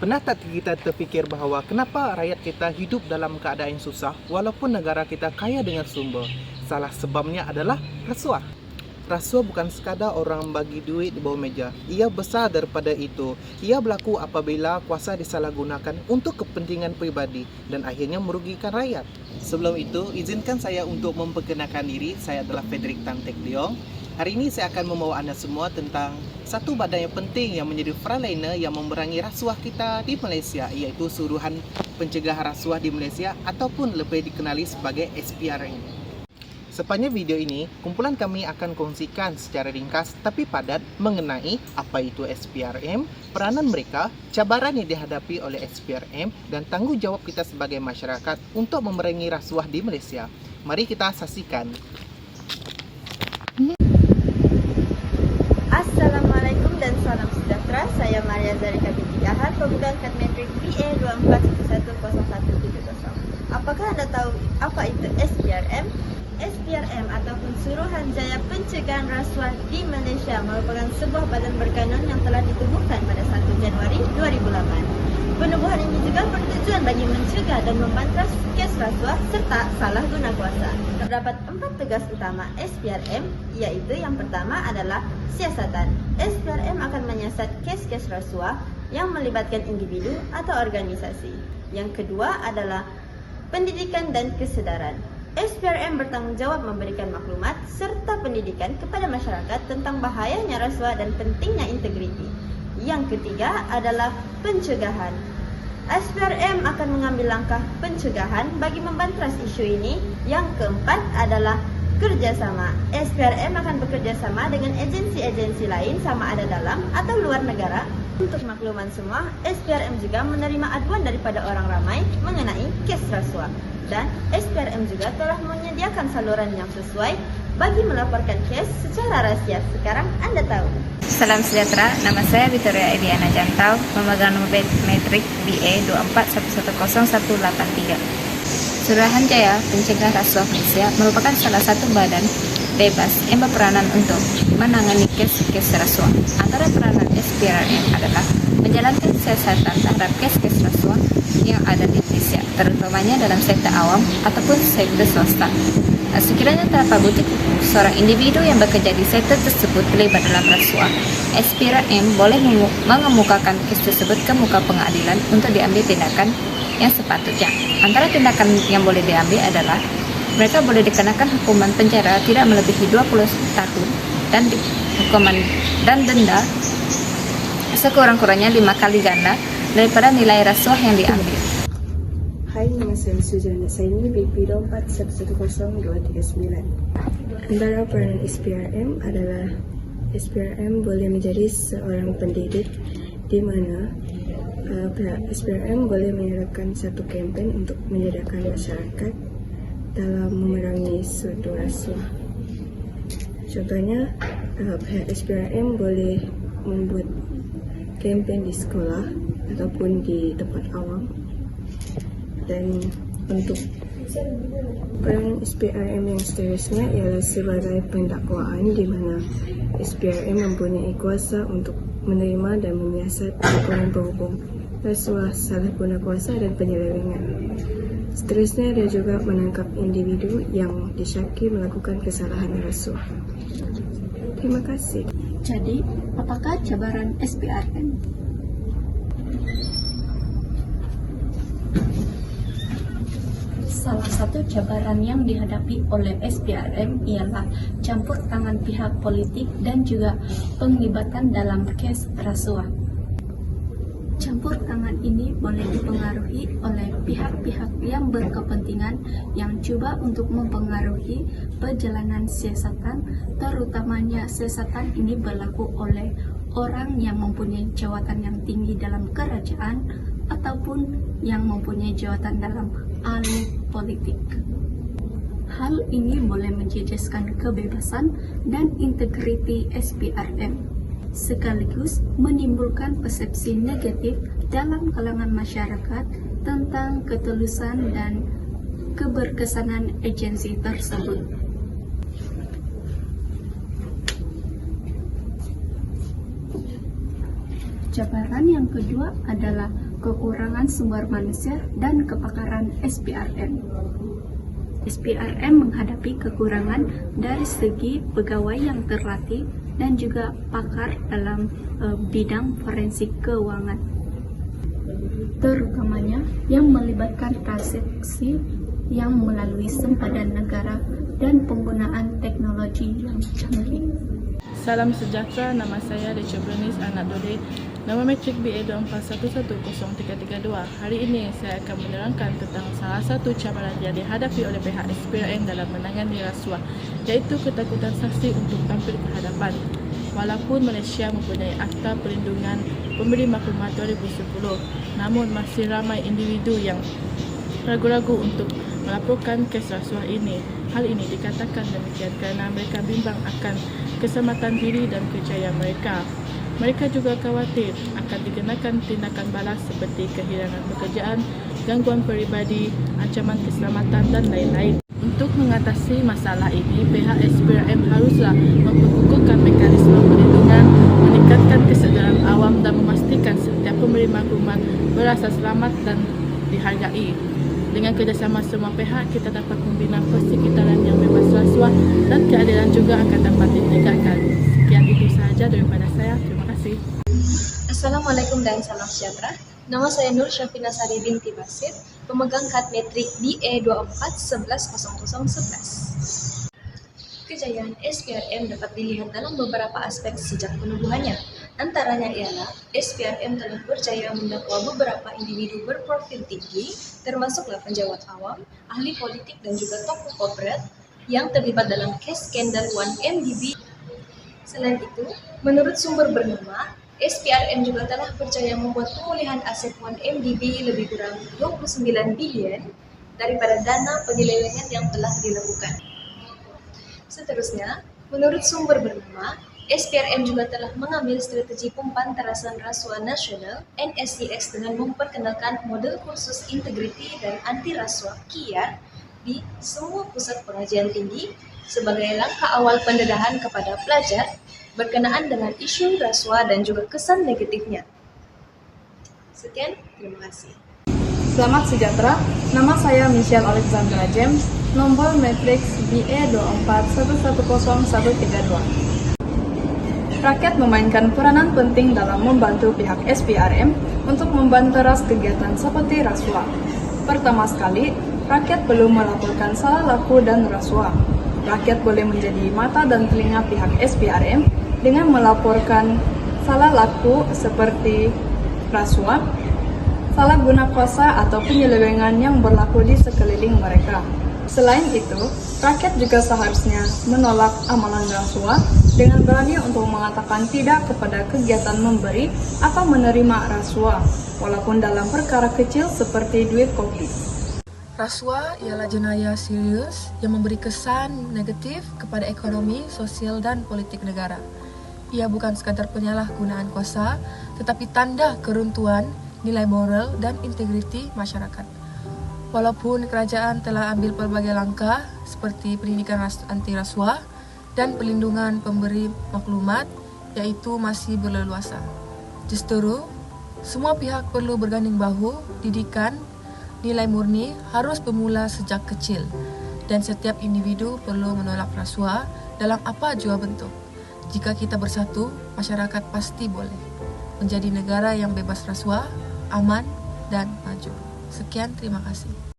Pernah tak kita terfikir bahawa kenapa rakyat kita hidup dalam keadaan susah walaupun negara kita kaya dengan sumber? Salah sebabnya adalah rasuah. Rasuah bukan sekadar orang bagi duit di bawah meja. Ia besar daripada itu. Ia berlaku apabila kuasa disalahgunakan untuk kepentingan peribadi dan akhirnya merugikan rakyat. Sebelum itu, izinkan saya untuk memperkenalkan diri. Saya adalah Frederick Tan Teck Leong. Hari ini saya akan membawa anda semua tentang satu badan yang penting yang menjadi frontliner yang memerangi rasuah kita di Malaysia, iaitu Suruhan Pencegahan Rasuah di Malaysia ataupun lebih dikenali sebagai SPRM. Sepanjang video ini, kumpulan kami akan kongsikan secara ringkas tapi padat mengenai apa itu SPRM, peranan mereka, cabaran yang dihadapi oleh SPRM dan tanggungjawab kita sebagai masyarakat untuk memerangi rasuah di Malaysia. Mari kita saksikan. Assalamualaikum dan salam sejahtera. Saya Maria Zarika binti Ahad, pemegang kad metrik BA 24110170. Apakah anda tahu apa itu SPRM? SPRM ataupun Suruhan Jaya Pencegahan Rasuah di Malaysia merupakan sebuah badan berkanun yang telah ditubuhkan pada 1 Januari 2008. Penubuhan ini juga bertujuan bagi mencegah dan membantras kes rasuah serta salah guna kuasa. Terdapat 4 tugas utama SPRM, iaitu yang pertama adalah siasatan. SPRM akan menyiasat kes-kes rasuah yang melibatkan individu atau organisasi. Yang kedua adalah pendidikan dan kesedaran. SPRM bertanggung jawab memberikan maklumat serta pendidikan kepada masyarakat tentang bahayanya rasuah dan pentingnya integriti. Yang ketiga adalah pencegahan. SPRM akan mengambil langkah pencegahan bagi membantras isu ini. Yang keempat adalah kerjasama. SPRM akan bekerjasama dengan agensi-agensi lain sama ada dalam atau luar negara. Untuk makluman semua, SPRM juga menerima aduan daripada orang ramai mengenai kes rasuah. Dan SPRM juga telah menyediakan saluran yang sesuai bagi melaporkan kes secara rahasia. Sekarang anda tahu. Salam sejahtera, nama saya Victoria Ediana Jantau, memegang nomor metrik BA 24110183. Suruhan Jaya Pencegahan Rasuah Malaysia merupakan salah satu badan bebas yang berperanan untuk menangani kes-kes rasuah. Antara peranan SPRM adalah menjalankan siasatan terhadap kes-kes rasuah yang ada di Malaysia, terutamanya dalam sektor awam ataupun sektor swasta. Sekiranya terdapat butik seorang individu yang bekerja di sektor tersebut terlibat dalam rasuah, SPRM boleh mengemukakan kes tersebut ke muka pengadilan untuk diambil tindakan yang sepatutnya. Antara tindakan yang boleh diambil adalah mereka boleh dikenakan hukuman penjara tidak melebihi 20 tahun dan hukuman dan denda sekurang-kurangnya 5 kali ganda daripada nilai rasuah yang diambil. Hai, nama saya Suzana Saini, BP 2410239. Antara peranan SPRM adalah SPRM boleh menjadi seorang pendidik di mana pihak SPRM boleh menyalakan satu kempen untuk menyediakan masyarakat dalam memerangi suatu rasuah. Contohnya, pihak SPRM boleh membuat kempen di sekolah ataupun di tempat awam. Dan untuk peranan SPRM yang seterusnya ialah sebagai pendakwaan di mana SPRM mempunyai kuasa untuk menerima dan menyiasat laporan penghubung rasuah, salah guna kuasa dan penyelewengan. Seterusnya dia juga menangkap individu yang disyaki melakukan kesalahan rasuah. Terima kasih. Jadi, apakah cabaran SPRM? Salah satu cabaran yang dihadapi oleh SPRM ialah campur tangan pihak politik dan juga penglibatan dalam kes rasuah. Campur tangan ini boleh dipengaruhi oleh pihak-pihak yang berkepentingan yang coba untuk mempengaruhi perjalanan siasatan, terutamanya siasatan ini berlaku oleh orang yang mempunyai jawatan yang tinggi dalam kerajaan ataupun yang mempunyai jawatan dalam ahli politik. Hal ini boleh menjejaskan kebebasan dan integriti SPRM, sekaligus menimbulkan persepsi negatif dalam kalangan masyarakat tentang ketulusan dan keberkesanan agensi tersebut. Cabaran yang kedua adalah kekurangan sumber manusia dan kepakaran SPRM. SPRM menghadapi kekurangan dari segi pegawai yang terlatih dan juga pakar dalam bidang forensik keuangan, terutamanya yang melibatkan transaksi yang melalui sempadan negara dan penggunaan teknologi yang canggih. Salam sejahtera, nama saya Deco Bernice Anak Dode, nama metrik BA 241103332. Hari ini saya akan menerangkan tentang salah satu cabaran yang dihadapi oleh pihak SPRM dalam menangani rasuah, iaitu ketakutan saksi untuk tampil ke hadapan. Walaupun Malaysia mempunyai Akta Perlindungan Pemberi Maklumat 2010, namun masih ramai individu yang ragu-ragu untuk melaporkan kes rasuah ini. Hal ini dikatakan demikian kerana mereka bimbang akan keselamatan diri dan kerjaya mereka. Mereka juga khawatir akan dikenakan tindakan balas seperti kehilangan pekerjaan, gangguan peribadi, ancaman keselamatan dan lain-lain. Untuk mengatasi masalah ini, pihak SPRM haruslah memperkukuhkan mekanisme perlindungan, meningkatkan kesedaran awam dan memastikan setiap pemberi maklumat berasa selamat dan dihargai. Dengan kerjasama semua pihak, kita dapat membina persekitaran yang bebas rasuah dan keadilan juga akan dapat ditegakkan. Sekian itu sahaja daripada saya. Terima kasih. Assalamualaikum dan salam sejahtera. Nama saya Nur Syafina Sari binti Basir, pemegang kad metrik BA 24110011. Kejayaan SPRM dapat dilihat dalam beberapa aspek sejak penubuhannya. Antaranya ialah SPRM telah berjaya mendakwa beberapa individu berprofil tinggi, termasuklah penjawat awam, ahli politik dan juga tokoh korporat yang terlibat dalam kes skandal 1MDB. Selain itu, menurut sumber bernama, SPRM juga telah berjaya membuat pemulihan aset 1MDB lebih kurang 29 bilion daripada dana penyelewengan yang telah dilakukan. Seterusnya, menurut sumber bernama, SPRM juga telah mengambil strategi pempantasan rasuah nasional NSCX dengan memperkenalkan model kursus integriti dan anti rasuah KIAR di semua pusat pengajian tinggi sebagai langkah awal pendedahan kepada pelajar berkenaan dengan isu rasuah dan juga kesan negatifnya. Sekian, terima kasih. Selamat sejahtera, nama saya Michelle Alexandra James, nomor matriks BA 2410132. Rakyat memainkan peranan penting dalam membantu pihak SPRM untuk membanteras kegiatan seperti rasuah. Pertama sekali, rakyat perlu melaporkan salah laku dan rasuah. Rakyat boleh menjadi mata dan telinga pihak SPRM dengan melaporkan salah laku seperti rasuah, salah guna kuasa atau penyelewengan yang berlaku di sekeliling mereka. Selain itu, rakyat juga seharusnya menolak amalan rasuah dengan berani untuk mengatakan tidak kepada kegiatan memberi atau menerima rasuah, walaupun dalam perkara kecil seperti duit kopi. Rasuah ialah jenayah serius yang memberi kesan negatif kepada ekonomi, sosial dan politik negara. Ia bukan sekadar penyalahgunaan kuasa, tetapi tanda keruntuhan nilai moral dan integriti masyarakat. Walaupun kerajaan telah ambil pelbagai langkah seperti pendidikan anti rasuah dan perlindungan pemberi maklumat, iaitu masih berleluasa. Justru, semua pihak perlu berganding bahu, didikan, nilai murni harus bermula sejak kecil dan setiap individu perlu menolak rasuah dalam apa jua bentuk. Jika kita bersatu, masyarakat pasti boleh menjadi negara yang bebas rasuah, aman dan maju. Sekian, terima kasih.